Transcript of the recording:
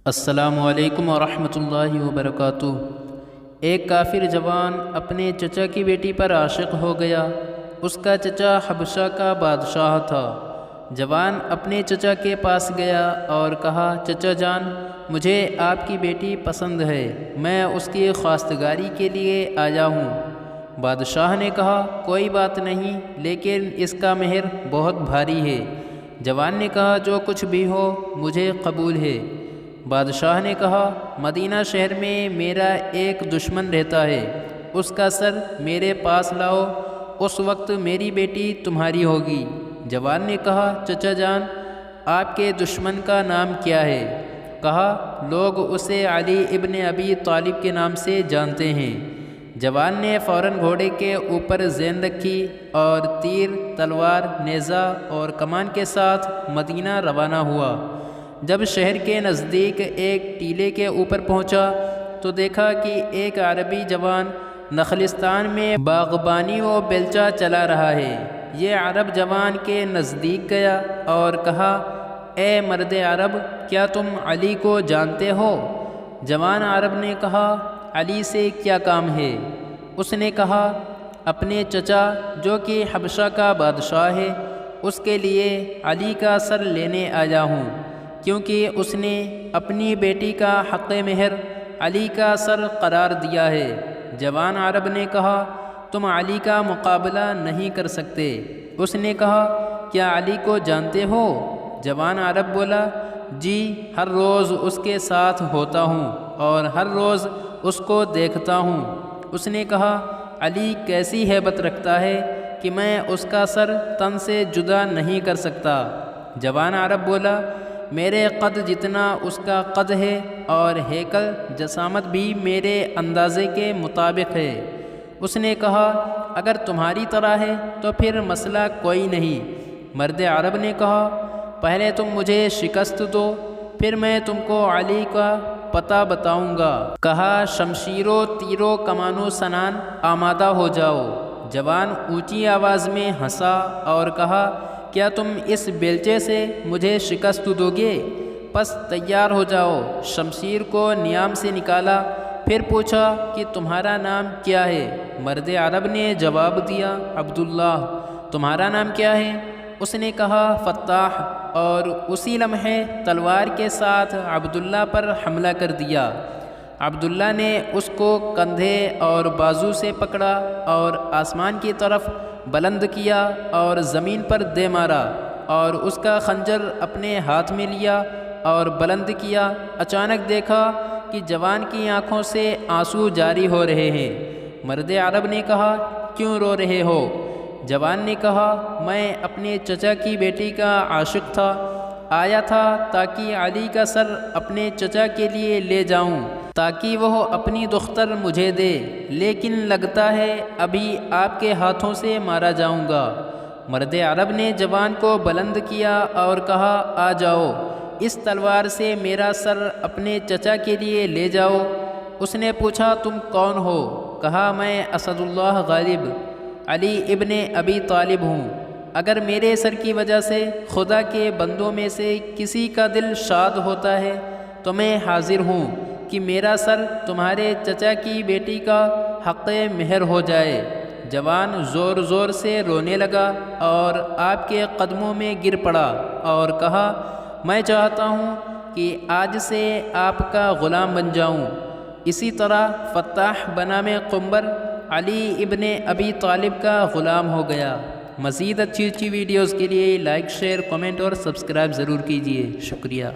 السلام علیکم ورحمۃ اللہ وبرکاتہ۔ ایک کافر جوان اپنے چچا کی بیٹی پر عاشق ہو گیا۔ اس کا چچا حبشہ کا بادشاہ تھا۔ جوان اپنے چچا کے پاس گیا اور کہا، چچا جان، مجھے آپ کی بیٹی پسند ہے، میں اس کی خواستگاری کے لیے آیا ہوں۔ بادشاہ نے کہا، کوئی بات نہیں، لیکن اس کا مہر بہت بھاری ہے۔ جوان نے کہا، جو کچھ بھی ہو مجھے قبول ہے۔ بادشاہ نے کہا، مدینہ شہر میں میرا ایک دشمن رہتا ہے، اس کا سر میرے پاس لاؤ، اس وقت میری بیٹی تمہاری ہوگی۔ جوان نے کہا، چچا جان، آپ کے دشمن کا نام کیا ہے؟ کہا، لوگ اسے علی ابن ابی طالب کے نام سے جانتے ہیں۔ جوان نے فوراً گھوڑے کے اوپر زین رکھی اور تیر، تلوار، نیزہ اور کمان کے ساتھ مدینہ روانہ ہوا۔ جب شہر کے نزدیک ایک ٹیلے کے اوپر پہنچا تو دیکھا کہ ایک عربی جوان نخلستان میں باغبانی و بیلچہ چلا رہا ہے۔ یہ عرب جوان کے نزدیک گیا اور کہا، اے مرد عرب، کیا تم علی کو جانتے ہو؟ جوان عرب نے کہا، علی سے کیا کام ہے؟ اس نے کہا، اپنے چچا جو کہ حبشہ کا بادشاہ ہے، اس کے لیے علی کا سر لینے آیا ہوں، کیونکہ اس نے اپنی بیٹی کا حق مہر علی کا سر قرار دیا ہے۔ جوان عرب نے کہا، تم علی کا مقابلہ نہیں کر سکتے۔ اس نے کہا، کیا علی کو جانتے ہو؟ جوان عرب بولا، جی، ہر روز اس کے ساتھ ہوتا ہوں اور ہر روز اس کو دیکھتا ہوں۔ اس نے کہا، علی کیسی ہیبت رکھتا ہے کہ میں اس کا سر تن سے جدا نہیں کر سکتا۔ جوان عرب بولا، میرے قد جتنا اس کا قد ہے اور ہیکل جسامت بھی میرے اندازے کے مطابق ہے۔ اس نے کہا، اگر تمہاری طرح ہے تو پھر مسئلہ کوئی نہیں۔ مرد عرب نے کہا، پہلے تم مجھے شکست دو، پھر میں تم کو علی کا پتہ بتاؤں گا۔ کہا، شمشیروں، تیروں، کمانوں سنان آمادہ ہو جاؤ۔ جوان اونچی آواز میں ہنسا اور کہا، کیا تم اس بیلچے سے مجھے شکست دو گے؟ پس تیار ہو جاؤ۔ شمشیر کو نیام سے نکالا، پھر پوچھا کہ تمہارا نام کیا ہے؟ مرد عرب نے جواب دیا، عبداللہ۔ تمہارا نام کیا ہے؟ اس نے کہا، فتاح، اور اسی لمحے تلوار کے ساتھ عبداللہ پر حملہ کر دیا۔ عبداللہ نے اس کو کندھے اور بازو سے پکڑا اور آسمان کی طرف بلند کیا اور زمین پر دے مارا، اور اس کا خنجر اپنے ہاتھ میں لیا اور بلند کیا۔ اچانک دیکھا کہ جوان کی آنکھوں سے آنسو جاری ہو رہے ہیں۔ مرد عرب نے کہا، کیوں رو رہے ہو؟ جوان نے کہا، میں اپنے چچا کی بیٹی کا عاشق تھا، آیا تھا تاکہ علی کا سر اپنے چچا کے لیے لے جاؤں تاکہ وہ اپنی دختر مجھے دے، لیکن لگتا ہے ابھی آپ کے ہاتھوں سے مارا جاؤں گا۔ مرد عرب نے جوان کو بلند کیا اور کہا، آ جاؤ، اس تلوار سے میرا سر اپنے چچا کے لیے لے جاؤ۔ اس نے پوچھا، تم کون ہو؟ کہا، میں اسد اللہ غالب، علی ابن ابی طالب ہوں۔ اگر میرے سر کی وجہ سے خدا کے بندوں میں سے کسی کا دل شاد ہوتا ہے تو میں حاضر ہوں کہ میرا سر تمہارے چچا کی بیٹی کا حق مہر ہو جائے۔ جوان زور زور سے رونے لگا اور آپ کے قدموں میں گر پڑا اور کہا، میں چاہتا ہوں کہ آج سے آپ کا غلام بن جاؤں۔ اسی طرح فتاح بنام قنبر علی ابن ابی طالب کا غلام ہو گیا۔ مزید اچھی ویڈیوز کے لیے لائک، شیئر، کمنٹ اور سبسکرائب ضرور کیجیے۔ شکریہ۔